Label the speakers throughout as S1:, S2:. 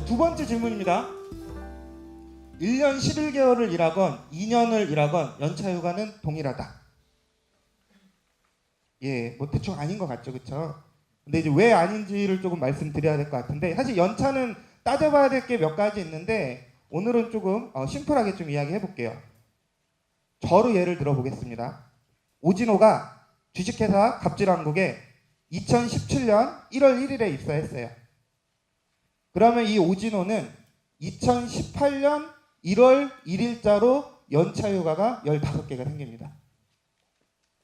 S1: 두 번째 질문입니다. 1년 11개월을 일하건 2년을 일하건 연차휴가는 동일하다. 예, 뭐 대충 아닌 것 같죠, 그렇죠? 근데 이제 왜 아닌지를 조금 말씀드려야 될 것 같은데, 사실 연차는 따져봐야 될 게 몇 가지 있는데 오늘은 조금 심플하게 좀 이야기해 볼게요. 저로 예를 들어 보겠습니다. 오진호가 주식회사 갑질왕국에 2017년 1월 1일에 입사했어요. 그러면 이 오진호는 2018년 1월 1일자로 연차휴가가 15개가 생깁니다.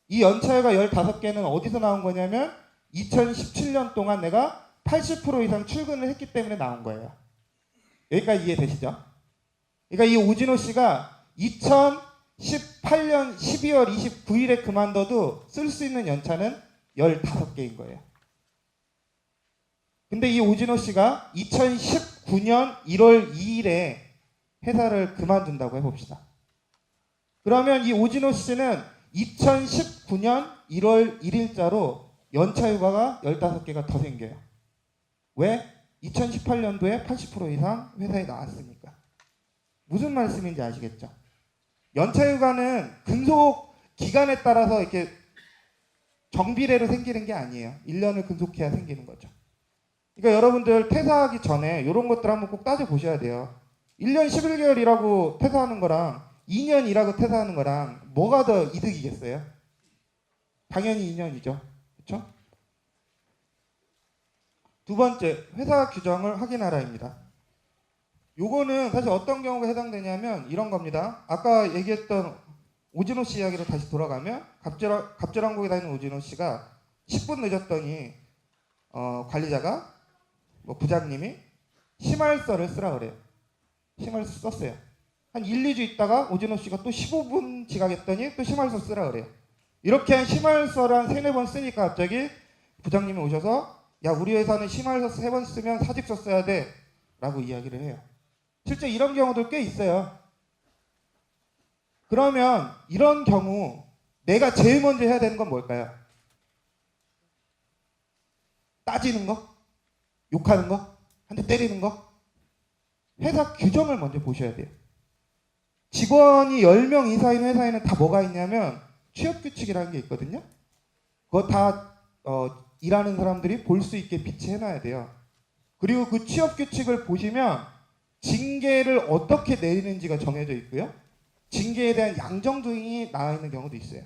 S1: 이 연차휴가 15개는 어디서 나온 거냐면 2017년 동안 내가 80% 이상 출근을 했기 때문에 나온 거예요. 여기까지 이해되시죠? 그러니까 이 오진호 씨가 2018년 12월 29일에 그만둬도 쓸 수 있는 연차는 15개인 거예요. 근데 이 오진호 씨가 2019년 1월 2일에 회사를 그만둔다고 해봅시다. 그러면 이 오진호 씨는 2019년 1월 1일자로 연차휴가가 15개가 더 생겨요. 왜? 2018년도에 80% 이상 회사에 나왔으니까. 무슨 말씀인지 아시겠죠? 연차휴가는 근속 기간에 따라서 이렇게 정비례로 생기는 게 아니에요. 1년을 근속해야 생기는 거죠. 그러니까 여러분들 퇴사하기 전에 이런 것들 한번 꼭 따져보셔야 돼요. 1년 11개월 일하고 퇴사하는 거랑 2년 일하고 퇴사하는 거랑 뭐가 더 이득이겠어요? 당연히 2년이죠. 그렇죠? 두 번째, 회사 규정을 확인하라입니다. 요거는 사실 어떤 경우가 해당되냐면 이런 겁니다. 아까 얘기했던 오진호 씨 이야기로 다시 돌아가면 갑질왕국에 다니는 오진호 씨가 10분 늦었더니 관리자가 부장님이 심할서를 쓰라 그래요. 심할서 썼어요. 한 1, 2주 있다가 오진호 씨가 또 15분 지각했더니 또 심할서 쓰라 그래요. 이렇게 한 심할서를 한 3, 4번 쓰니까 갑자기 부장님이 오셔서 야, 우리 회사는 심할서 3번 쓰면 사직서 써야 돼 라고 이야기를 해요. 실제 이런 경우도 꽤 있어요. 그러면 이런 경우 내가 제일 먼저 해야 되는 건 뭘까요? 따지는 거? 욕하는 거? 한 대 때리는 거? 회사 규정을 먼저 보셔야 돼요. 직원이 10명 이상인 회사에는 다 뭐가 있냐면 취업규칙이라는 게 있거든요. 그거 다 일하는 사람들이 볼 수 있게 비치해놔야 돼요. 그리고 그 취업규칙을 보시면 징계를 어떻게 내리는지가 정해져 있고요. 징계에 대한 양정등이 나와 있는 경우도 있어요.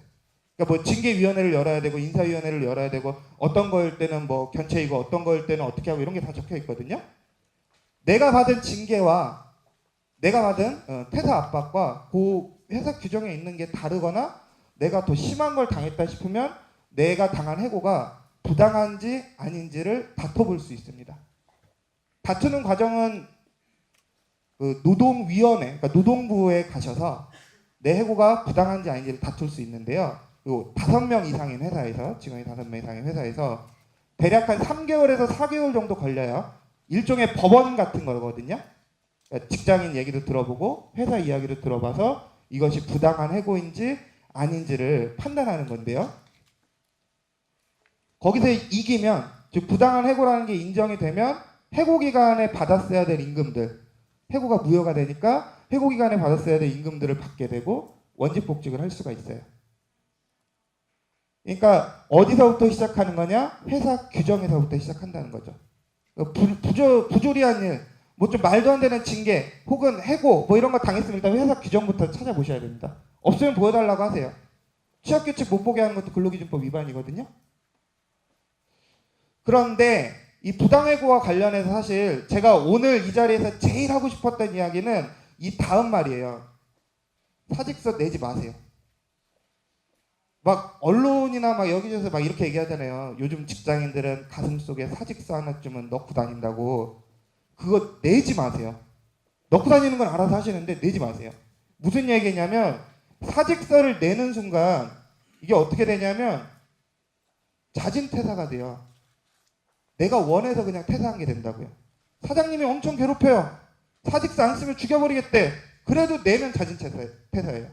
S1: 그러니까 뭐 징계위원회를 열어야 되고 인사위원회를 열어야 되고 어떤 거일 때는 뭐 견책이고 어떤 거일 때는 어떻게 하고 이런 게 다 적혀 있거든요. 내가 받은 징계와 내가 받은 퇴사 압박과 그 회사 규정에 있는 게 다르거나 내가 더 심한 걸 당했다 싶으면 내가 당한 해고가 부당한지 아닌지를 다퉈볼 수 있습니다. 다투는 과정은 그 노동위원회, 그러니까 노동부에 가셔서 내 해고가 부당한지 아닌지를 다툴 수 있는데요. 요 5명 이상인 회사에서, 직원이 5명 이상인 회사에서 대략 한 3개월에서 4개월 정도 걸려요. 일종의 법원 같은 거거든요. 그러니까 직장인 얘기도 들어보고 회사 이야기도 들어봐서 이것이 부당한 해고인지 아닌지를 판단하는 건데요. 거기서 이기면, 즉 부당한 해고라는 게 인정이 되면 해고 기간에 받았어야 될 임금들, 해고가 무효가 되니까 해고 기간에 받았어야 될 임금들을 받게 되고 원직 복직을 할 수가 있어요. 그러니까 어디서부터 시작하는 거냐? 회사 규정에서부터 시작한다는 거죠. 부조리한 일, 뭐 좀 말도 안 되는 징계 혹은 해고 뭐 이런 거 당했으면 일단 회사 규정부터 찾아보셔야 됩니다. 없으면 보여달라고 하세요. 취업규칙 못 보게 하는 것도 근로기준법 위반이거든요. 그런데 이 부당해고와 관련해서 사실 제가 오늘 이 자리에서 제일 하고 싶었던 이야기는 이 다음 말이에요. 사직서 내지 마세요. 막 언론이나 막 여기저기서 막 이렇게 얘기하잖아요. 요즘 직장인들은 가슴속에 사직서 하나쯤은 넣고 다닌다고. 그거 내지 마세요. 넣고 다니는 건 알아서 하시는데 내지 마세요. 무슨 얘기냐면 사직서를 내는 순간 이게 어떻게 되냐면 자진퇴사가 돼요. 내가 원해서 그냥 퇴사한 게 된다고요. 사장님이 엄청 괴롭혀요. 사직서 안 쓰면 죽여버리겠대. 그래도 내면 자진퇴사예요.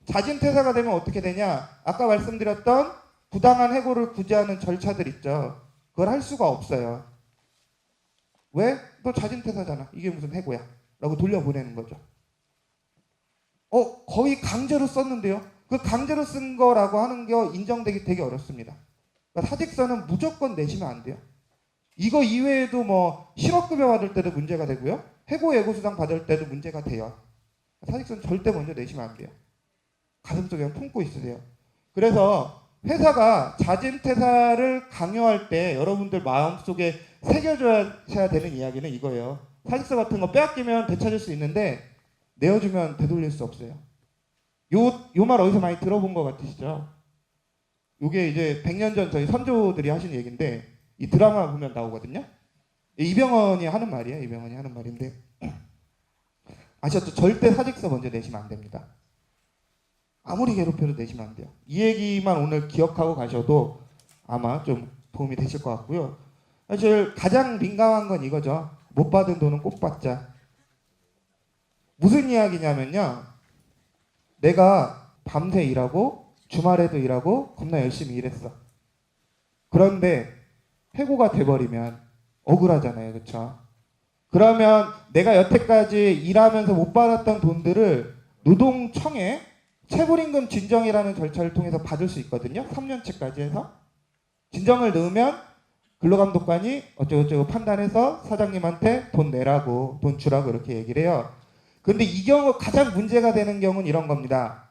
S1: 자진퇴사가 되면 어떻게 되냐? 아까 말씀드렸던 부당한 해고를 구제하는 절차들 있죠. 그걸 할 수가 없어요. 왜? 너 자진퇴사잖아. 이게 무슨 해고야? 라고 돌려보내는 거죠. 거의 강제로 썼는데요. 그 강제로 쓴 거라고 하는 게 인정되기 되게 어렵습니다. 그러니까 사직서는 무조건 내시면 안 돼요. 이거 이외에도 뭐 실업급여 받을 때도 문제가 되고요. 해고 예고수당 받을 때도 문제가 돼요. 사직서는 절대 먼저 내시면 안 돼요. 가슴속에 품고 있으세요. 그래서 회사가 자진퇴사를 강요할 때 여러분들 마음속에 새겨줘야 되는 이야기는 이거예요. 사직서 같은 거 빼앗기면 되찾을 수 있는데 내어주면 되돌릴 수 없어요. 요 말 어디서 많이 들어본 것 같으시죠? 요게 이제 100년 전 저희 선조들이 하신 얘기인데 이 드라마 보면 나오거든요. 이병헌이 하는 말이에요. 이병헌이 하는 말인데 아셨죠? 절대 사직서 먼저 내시면 안 됩니다. 아무리 괴롭혀도 내시면 안 돼요. 이 얘기만 오늘 기억하고 가셔도 아마 좀 도움이 되실 것 같고요. 사실 가장 민감한 건 이거죠. 못 받은 돈은 꼭 받자. 무슨 이야기냐면요. 내가 밤새 일하고 주말에도 일하고 겁나 열심히 일했어. 그런데 해고가 돼버리면 억울하잖아요. 그렇죠? 그러면 내가 여태까지 일하면서 못 받았던 돈들을 노동청에 체불임금 진정이라는 절차를 통해서 받을 수 있거든요. 3년치까지 해서. 진정을 넣으면 근로감독관이 어쩌고저쩌고 판단해서 사장님한테 돈 내라고, 돈 주라고 이렇게 얘기를 해요. 근데 이 경우 가장 문제가 되는 경우는 이런 겁니다.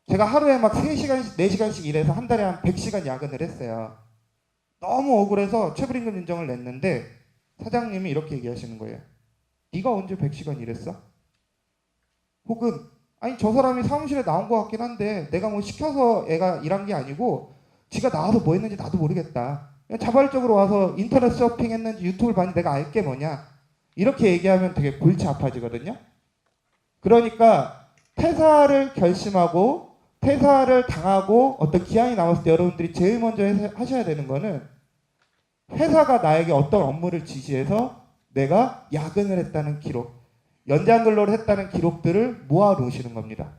S1: 제가 하루에 막 3시간씩, 4시간씩 일해서 한 달에 한 100시간 야근을 했어요. 너무 억울해서 체불임금 인정을 냈는데 사장님이 이렇게 얘기하시는 거예요. 네가 언제 100시간 일했어? 혹은 아니 저 사람이 사무실에 나온 것 같긴 한데 내가 뭐 시켜서 애가 일한 게 아니고 지가 나와서 뭐 했는지 나도 모르겠다. 그냥 자발적으로 와서 인터넷 서핑했는지 유튜브를 봤는지 내가 알 게 뭐냐. 이렇게 얘기하면 되게 골치 아파지거든요. 그러니까 퇴사를 결심하고 퇴사를 당하고 어떤 기한이 남았을 때 여러분들이 제일 먼저 하셔야 되는 거는 회사가 나에게 어떤 업무를 지시해서 내가 야근을 했다는 기록, 연장 근로를 했다는 기록들을 모아 놓으시는 겁니다.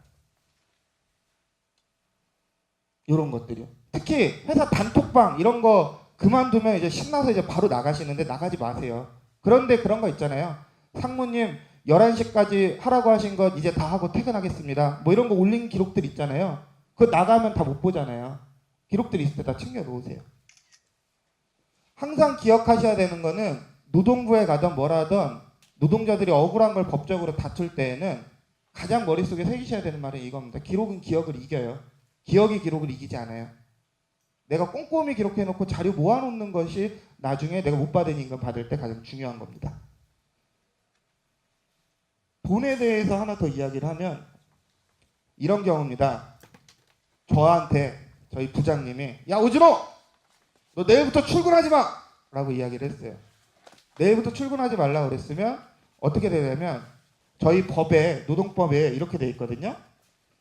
S1: 이런 것들이요. 특히 회사 단톡방 이런 거 그만두면 이제 신나서 이제 바로 나가시는데 나가지 마세요. 그런데 그런 거 있잖아요. 상무님 11시까지 하라고 하신 것 이제 다 하고 퇴근하겠습니다. 뭐 이런 거 올린 기록들 있잖아요. 그거 나가면 다 못 보잖아요. 기록들이 있을 때 다 챙겨 놓으세요. 항상 기억하셔야 되는 거는 노동부에 가든 뭐라든 노동자들이 억울한 걸 법적으로 다툴 때에는 가장 머릿속에 새기셔야 되는 말은 이겁니다. 기록은 기억을 이겨요. 기억이 기록을 이기지 않아요. 내가 꼼꼼히 기록해놓고 자료 모아놓는 것이 나중에 내가 못 받은 임금 받을 때 가장 중요한 겁니다. 돈에 대해서 하나 더 이야기를 하면 이런 경우입니다. 저한테 저희 부장님이 야 오진호! 너 내일부터 출근하지 마! 라고 이야기를 했어요. 내일부터 출근하지 말라고 그랬으면 어떻게 되냐면 저희 법에 노동법에 이렇게 돼 있거든요.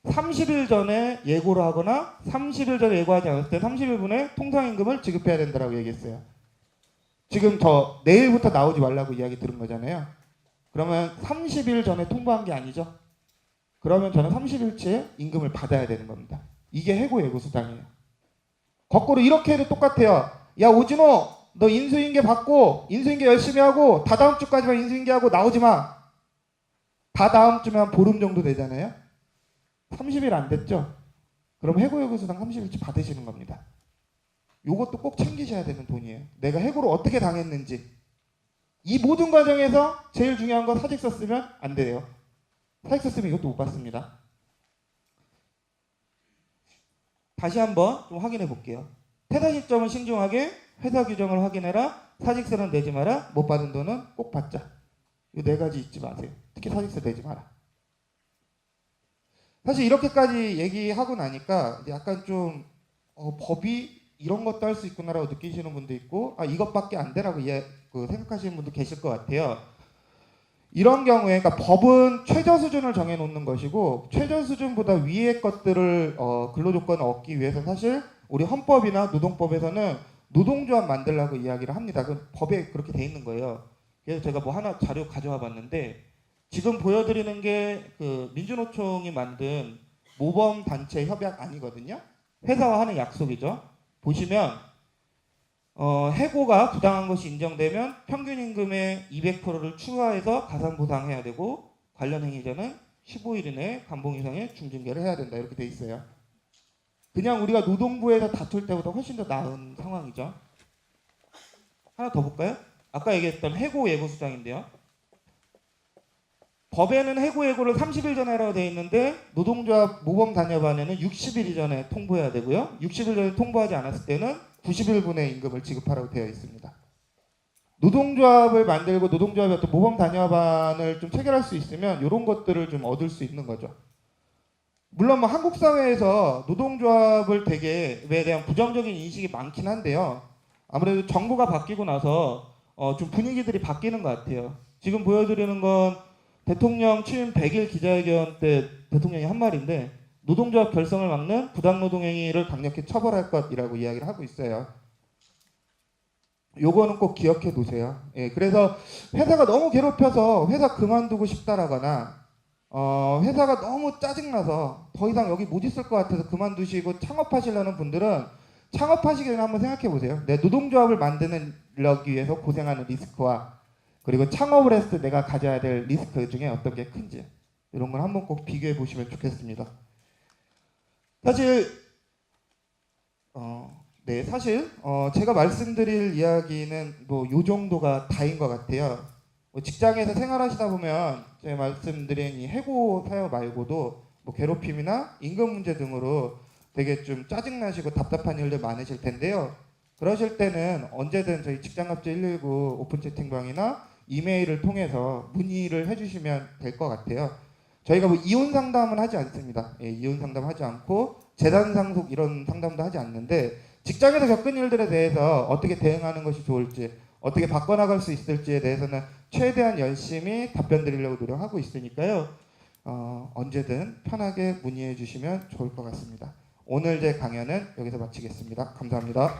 S1: 30일 전에 예고를 하거나 30일 전에 예고하지 않았을 때 30일분의 통상임금을 지급해야 된다고 얘기했어요. 지금 저 내일부터 나오지 말라고 이야기 들은 거잖아요. 그러면 30일 전에 통보한 게 아니죠. 그러면 저는 30일치에 임금을 받아야 되는 겁니다. 이게 해고 예고수당이에요. 거꾸로 이렇게 해도 똑같아요. 야 오진호 너 인수인계 받고 인수인계 열심히 하고 다다음 주까지만 인수인계하고 나오지 마. 다다음 주면 보름 정도 되잖아요. 30일 안 됐죠? 그럼 해고 예고수당 30일치 받으시는 겁니다. 이것도 꼭 챙기셔야 되는 돈이에요. 내가 해고를 어떻게 당했는지. 이 모든 과정에서 제일 중요한 건 사직서 쓰면 안 돼요. 사직서 쓰면 이것도 못 받습니다. 다시 한번 좀 확인해 볼게요. 퇴사 시점은 신중하게, 회사 규정을 확인해라, 사직서는 내지 마라, 못 받은 돈은 꼭 받자. 이 4가지 잊지 마세요. 특히 사직서 내지 마라. 사실 이렇게까지 얘기하고 나니까 약간 좀 법이 이런 것도 할 수 있구나라고 느끼시는 분도 있고 이것밖에 안 되라고 생각하시는 분도 계실 것 같아요. 이런 경우에 그러니까 법은 최저 수준을 정해놓는 것이고 최저 수준보다 위의 것들을 근로조건을 얻기 위해서 사실 우리 헌법이나 노동법에서는 노동조합 만들라고 이야기를 합니다. 그 법에 그렇게 돼 있는 거예요. 그래서 제가 뭐 하나 자료 가져와 봤는데 지금 보여드리는 게 그 민주노총이 만든 모범단체 협약 아니거든요. 회사와 하는 약속이죠. 보시면 해고가 부당한 것이 인정되면 평균 임금의 200%를 추가해서 가산 보상해야 되고 관련 행위자는 15일 이내에 감봉 이상의 중징계를 해야 된다. 이렇게 돼 있어요. 그냥 우리가 노동부에서 다툴 때보다 훨씬 더 나은 상황이죠. 하나 더 볼까요? 아까 얘기했던 해고 예고 수당인데요. 법에는 해고 예고를 30일 전에 하라고 되어 있는데 노동조합 모범 단협안에는 60일 이전에 통보해야 되고요. 60일 전에 통보하지 않았을 때는 90일분의 임금을 지급하라고 되어 있습니다. 노동조합을 만들고 노동조합의 어떤 모범 단협안을 좀 체결할 수 있으면 이런 것들을 좀 얻을 수 있는 거죠. 물론 뭐 한국 사회에서 노동조합을 되게 에 대한 부정적인 인식이 많긴 한데요. 아무래도 정부가 바뀌고 나서 좀 분위기들이 바뀌는 것 같아요. 지금 보여드리는 건 대통령 취임 100일 기자회견 때 대통령이 한 말인데 노동조합 결성을 막는 부당노동행위를 강력히 처벌할 것이라고 이야기를 하고 있어요. 요거는 꼭 기억해 두세요. 예, 그래서 회사가 너무 괴롭혀서 회사 그만두고 싶다라거나 회사가 너무 짜증나서 더 이상 여기 못 있을 것 같아서 그만두시고 창업하시려는 분들은 창업하시기 전에 한번 생각해 보세요. 내 노동조합을 만들기 위해서 고생하는 리스크와 그리고 창업을 했을 때 내가 가져야 될 리스크 중에 어떤 게 큰지 이런 걸 한번 꼭 비교해 보시면 좋겠습니다. 사실 제가 말씀드릴 이야기는 뭐 요 정도가 다인 것 같아요. 뭐 직장에서 생활하시다 보면 제가 말씀드린 이 해고 사유 말고도 뭐 괴롭힘이나 임금 문제 등으로 되게 좀 짜증나시고 답답한 일들 많으실 텐데요. 그러실 때는 언제든 저희 직장갑질 119 오픈 채팅방이나 이메일을 통해서 문의를 해주시면 될 것 같아요. 저희가 뭐 이혼 상담은 하지 않습니다. 예, 이혼 상담 하지 않고 재산 상속 이런 상담도 하지 않는데 직장에서 겪은 일들에 대해서 어떻게 대응하는 것이 좋을지 어떻게 바꿔나갈 수 있을지에 대해서는 최대한 열심히 답변 드리려고 노력하고 있으니까요. 언제든 편하게 문의해 주시면 좋을 것 같습니다. 오늘 제 강연은 여기서 마치겠습니다. 감사합니다.